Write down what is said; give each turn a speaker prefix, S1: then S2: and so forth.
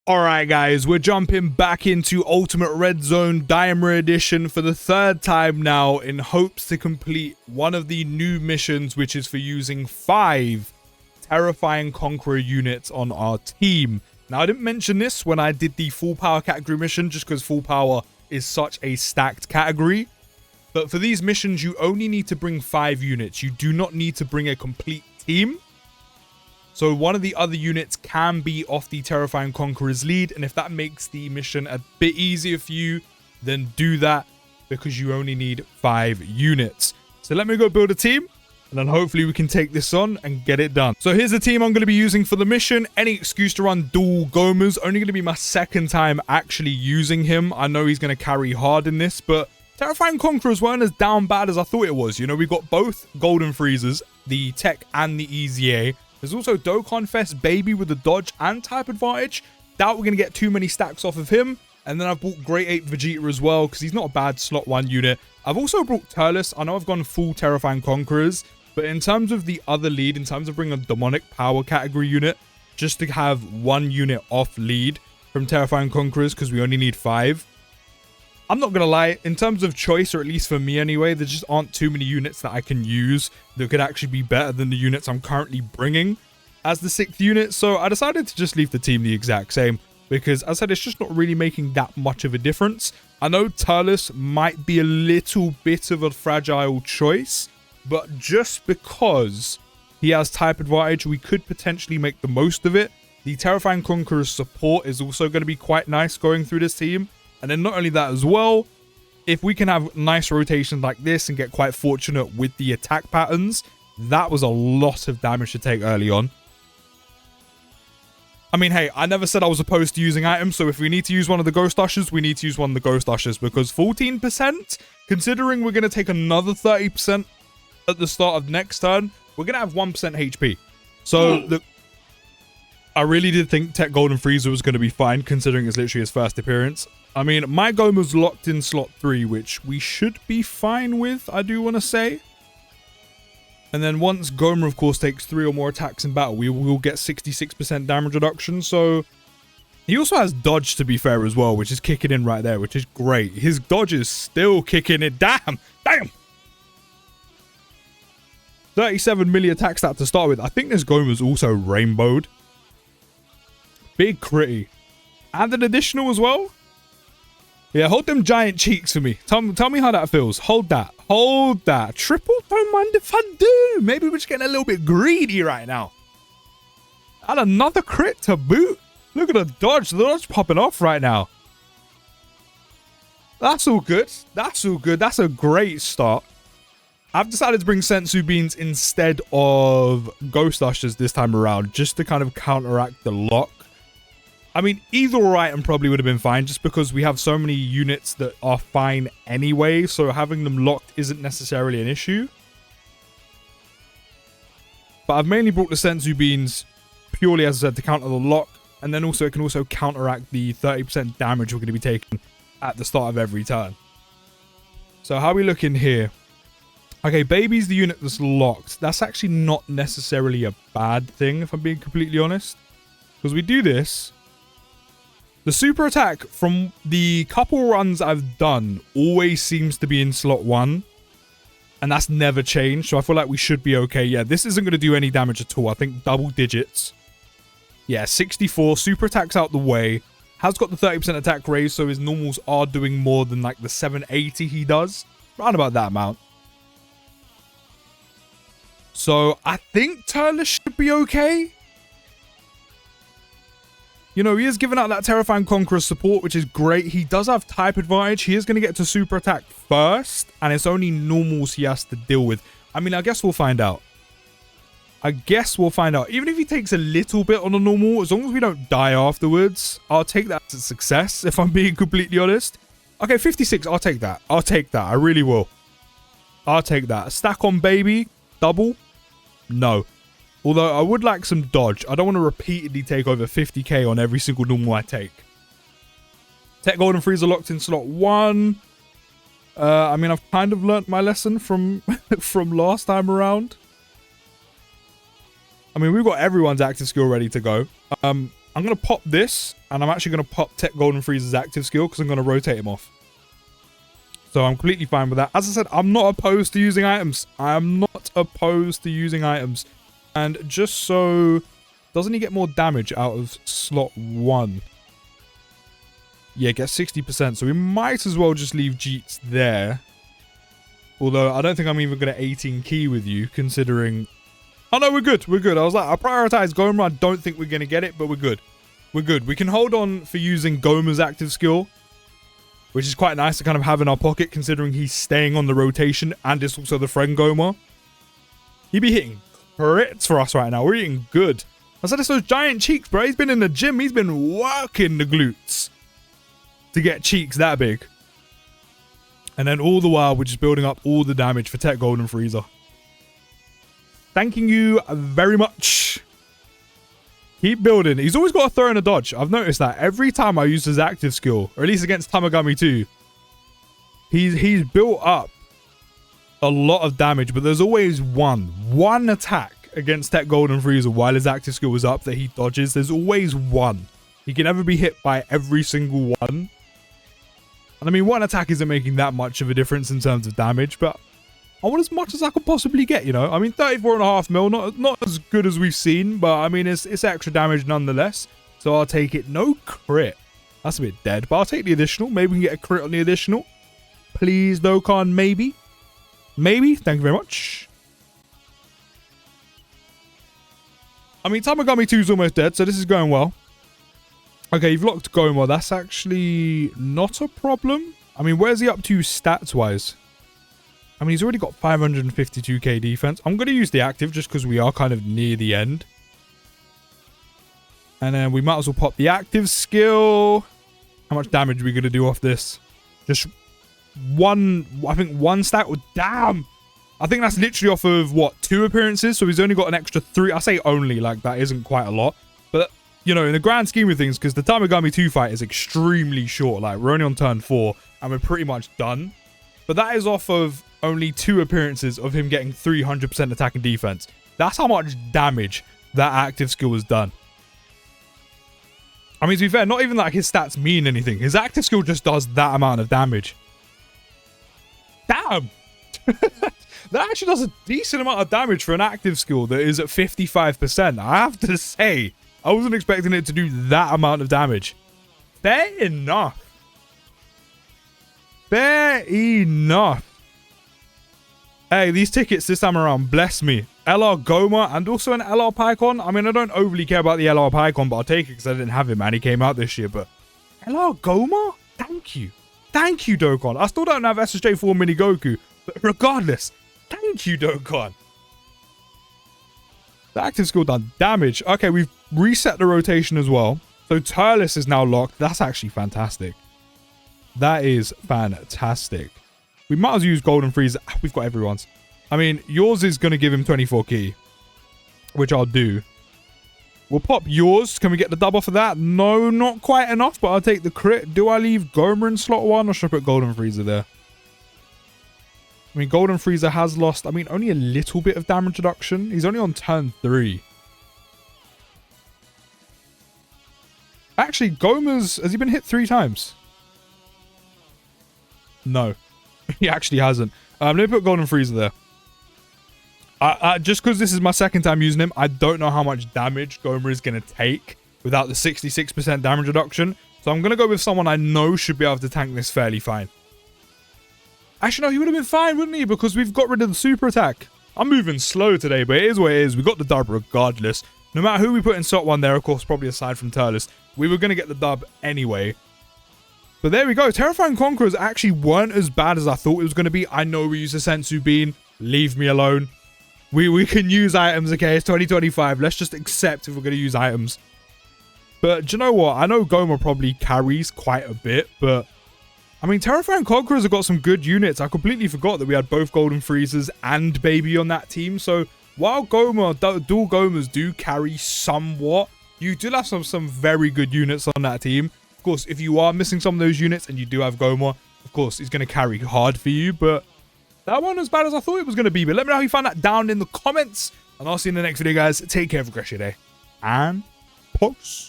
S1: Alright guys, we're jumping back into Ultimate Red Zone Daima Edition for the third time now in hopes to complete one of the new missions, which is for using 5 terrifying Conqueror units on our team. Now I didn't mention this when I did the full power category mission just because full power is such a stacked category. But for these missions you only need to bring 5 units. You do not need to bring a complete team. So one of the other units can be off the Terrifying Conqueror's lead. And if that makes the mission a bit easier for you, then do that because you only need 5 units. So let me go build a team and then hopefully we can take this on and get it done. So here's the team I'm going to be using for the mission. Any excuse to run dual Gomas. Only going to be my second time actually using him. I know he's going to carry hard in this, but Terrifying Conquerors weren't as down bad as I thought it was. You know, we got both Golden Freezers, the Tech and the EZA. There's also Dokkan Fest Baby with the dodge and type advantage. Doubt we're going to get too many stacks off of him. And then I've bought Great Ape Vegeta as well because he's not a bad slot 1 unit. I've also brought Turles. I know I've gone full Terrifying Conquerors. But in terms of the other lead, in terms of bringing a demonic power category unit, just to have 1 unit off lead from Terrifying Conquerors because we only need 5. I'm not going to lie, in terms of choice, or at least for me anyway, there just aren't too many units that I can use that could actually be better than the units I'm currently bringing as the 6th unit. So I decided to just leave the team the exact same because, as I said, it's just not really making that much of a difference. I know Turles might be a little bit of a fragile choice, but just because he has type advantage, we could potentially make the most of it. The Terrifying Conqueror's support is also going to be quite nice going through this team. And then not only that as well, if we can have nice rotations like this and get quite fortunate with the attack patterns, that was a lot of damage to take early on. I mean, hey, I never said I was opposed to using items, so if we need to use one of the Ghost Ushers, we need to use one of the Ghost Ushers, because 14%, considering we're going to take another 30% at the start of next turn, we're going to have 1% HP. So, I really did think Tech Golden Freezer was going to be fine, considering it's literally his first appearance. I mean, my Goma's locked in slot 3, which we should be fine with, I do want to say. And then once Goma, of course, takes 3 or more attacks in battle, we will get 66% damage reduction. So he also has dodge, to be fair, as well, which is kicking in right there, which is great. His dodge is still kicking in. Damn! 37 milli attack stat to start with. I think this Goma's also rainbowed. Big critty. And an additional as well. Yeah, hold them giant cheeks for me. Tell me how that feels. Hold that. Hold that. Triple? Don't mind if I do. Maybe we're just getting a little bit greedy right now. And another crit to boot. Look at the dodge. The dodge popping off right now. That's all good. That's all good. That's a great start. I've decided to bring Sensu Beans instead of Ghost Ushers this time around, just to kind of counteract the lock. I mean, either item probably would have been fine just because we have so many units that are fine anyway. So having them locked isn't necessarily an issue. But I've mainly brought the Sensu Beans purely, as I said, to counter the lock. And then also it can also counteract the 30% damage we're going to be taking at the start of every turn. So how are we looking here? Okay, Baby's the unit that's locked. That's actually not necessarily a bad thing, if I'm being completely honest. Because we do this. The super attack from the couple runs I've done always seems to be in slot 1. And that's never changed. So I feel like we should be okay. Yeah, this isn't going to do any damage at all. I think double digits. Yeah, 64. Super attack's out the way. Has got the 30% attack raise. So his normals are doing more than like the 780 he does. Around about that amount. So I think Turles should be okay. You know, he is giving out that Terrifying Conqueror support, which is great. He does have type advantage. He is going to get to super attack first, and it's only normals he has to deal with. I mean, I guess we'll find out. Even if he takes a little bit on a normal, as long as we don't die afterwards, I'll take that as a success, if I'm being completely honest. Okay, 56. I'll take that. I really will. I'll take that. A stack on Baby. Double. No. Although I would like some dodge. I don't want to repeatedly take over 50k on every single normal I take. Tech Golden Freezer locked in slot 1. I mean, I've kind of learnt my lesson from last time around. I mean, we've got everyone's active skill ready to go. I'm I'm going to pop this, and I'm actually going to pop Tech Golden Frieza's active skill because I'm going to rotate him off. So I'm completely fine with that. As I said, I'm not opposed to using items. I am not opposed to using items. And just so... Doesn't he get more damage out of slot 1? Yeah, get 60%. So we might as well just leave Jeets there. Although, I don't think I'm even going to 18 key with you, considering... Oh, no, we're good. We're good. I was like, I prioritize Goma. I don't think we're going to get it, but we're good. We're good. We can hold on for using Goma's active skill, which is quite nice to kind of have in our pocket, considering he's staying on the rotation, and it's also the friend Goma. He'd be hitting crits for us right now. We're eating good. I said it's those giant cheeks, bro. He's been in the gym. He's been working the glutes to get cheeks that big. And then all the while, we're just building up all the damage for Tech Golden Frieza. Thanking you very much. Keep building. He's always got a throw and a dodge. I've noticed that every time I use his active skill, or at least against Tamagami 2, he's built up a lot of damage, but there's always one attack against Tech Golden Frieza while his active skill is up that he dodges. There's always one. He can never be hit by every single one. And I mean, one attack isn't making that much of a difference in terms of damage, but I want as much as I could possibly get, you know? I mean, 34.5 mil, not as good as we've seen, but I mean, it's extra damage nonetheless. So I'll take it. No crit. That's a bit dead, but I'll take the additional. Maybe we can get a crit on the additional. Please, Dokkan, maybe. Maybe. Thank you very much. I mean, Tamagami 2 is almost dead, so this is going well. Okay, you've locked Goma. That's actually not a problem. I mean, where's he up to stats-wise? I mean, he's already got 552k defense. I'm going to use the active just because we are kind of near the end. And then we might as well pop the active skill. How much damage are we going to do off this? Just one, I think one stat. Oh, damn. I think that's literally off of, what, 2 appearances? So he's only got an extra 3. I say only, like, that isn't quite a lot. But, you know, in the grand scheme of things, because the Tamagami 2 fight is extremely short. Like, we're only on turn 4, and we're pretty much done. But that is off of only 2 appearances of him getting 300% attack and defense. That's how much damage that active skill has done. I mean, to be fair, not even like his stats mean anything. His active skill just does that amount of damage. Damn! That actually does a decent amount of damage for an active skill that is at 55%. I have to say, I wasn't expecting it to do that amount of damage. Fair enough. Fair enough. Hey, these tickets this time around, bless me. LR Goma and also an LR Pycon. I mean, I don't overly care about the LR Pycon, but I'll take it because I didn't have him and he came out this year. But LR Goma? Thank you. Thank you, Dokkan. I still don't have SSJ4 Mini Goku. But regardless, thank you, Dokkan. The active skill done damage. Okay, we've reset the rotation as well. So Turles is now locked. That's actually fantastic. That is fantastic. We might as well use Golden Frieza. We've got everyone's. I mean, yours is going to give him 24 key, which I'll do. We'll pop yours. Can we get the dub off of that? No, not quite enough, but I'll take the crit. Do I leave Goma in slot 1 or should I put Golden Frieza there? I mean, Golden Frieza has lost, I mean, only a little bit of damage reduction. He's only on turn 3. Actually, Goma's... Has he been hit 3 times? No. He actually hasn't. Let me put Golden Frieza there. Just because this is my second time using him, I don't know how much damage Goma is going to take without the 66% damage reduction. So I'm going to go with someone I know should be able to tank this fairly fine. Actually, no, he would have been fine, wouldn't he? Because we've got rid of the super attack. I'm moving slow today, but it is what it is. We got the dub regardless. No matter who we put in slot 1 there, of course, probably aside from Turles, we were going to get the dub anyway. But there we go. Terrifying Conquerors actually weren't as bad as I thought it was going to be. I know we use a Sensu Bean. Leave me alone. We can use items, okay? It's 2025. Let's just accept if we're going to use items. But do you know what? I know Goma probably carries quite a bit, but... I mean, Terrifying Conquerors have got some good units. I completely forgot that we had both Golden Friezas and Baby on that team. So, while dual Gomas do carry somewhat, you do have some very good units on that team. Of course, if you are missing some of those units and you do have Goma, of course, it's going to carry hard for you. But that wasn't as bad as I thought it was going to be. But let me know how you found that down in the comments. And I'll see you in the next video, guys. Take care. Have a great day. And peace.